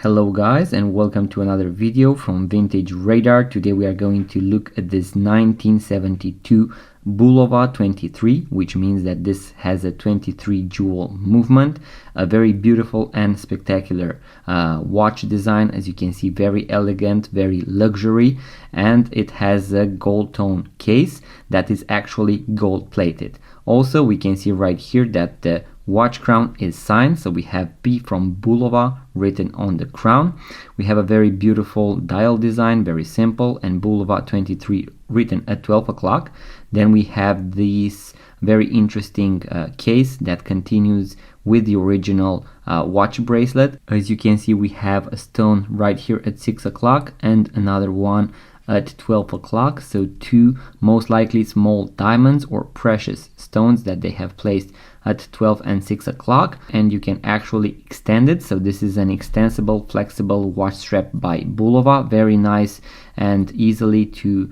Hello guys, and welcome to another video from Vintage Radar. Today we are going to look at this 1972 Bulova 23, which means that this has a 23 jewel movement. A very beautiful and spectacular watch design. As you can see, very elegant, very luxury, and it has a gold tone case that is actually gold plated. Also, we can see right here that the watch crown is signed, so we have P from Bulova written on the crown. We have a very beautiful dial design, very simple, and Bulova 23 written at 12 o'clock. Then we have this very interesting case that continues with the original watch bracelet. As you can see, we have a stone right here at 6 o'clock and another one at 12 o'clock, so two most likely small diamonds or precious stones that they have placed at 12 and 6 o'clock, and you can actually extend it. So this is an extensible flexible watch strap by Bulova, very nice and easily to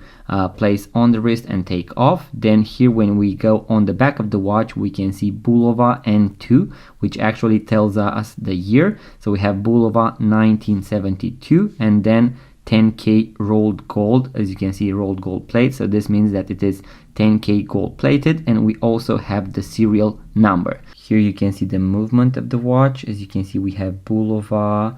place on the wrist and take off. Then here, when we go on the back of the watch, we can see Bulova N2, which actually tells us the year. So we have Bulova 1972 and then 10K rolled gold. As you can see, rolled gold plate, so this means that it is 10K gold plated. And we also have the serial number. Here you can see the movement of the watch. As you can see, we have Bulova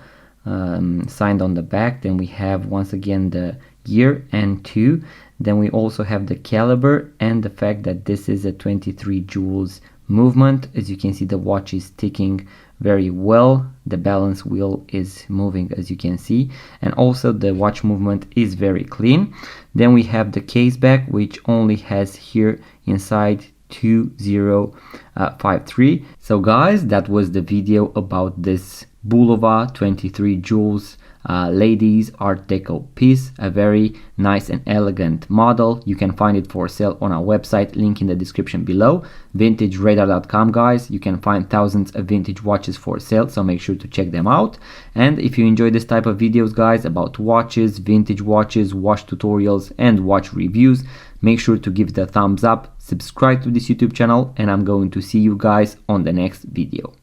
signed on the back. Then we have once again the year and two. Then we also have the caliber and the fact that this is a 23 jewels movement. As you can see, the watch is ticking very well. The balance wheel is moving, as you can see, and also the watch movement is very clean. Then we have the case back, which only has here inside 2053. So guys, that was the video about this Bulova 23 jewels ladies art deco piece. A very nice and elegant model. You can find it for sale on our website, link in the description below, vintageradar.com. guys, you can find thousands of vintage watches for sale, so make sure to check them out. And if you enjoy this type of videos, guys, about watches, vintage watches, watch tutorials and watch reviews, make sure to give it a thumbs up, subscribe to this YouTube channel, and I'm going to see you guys on the next video.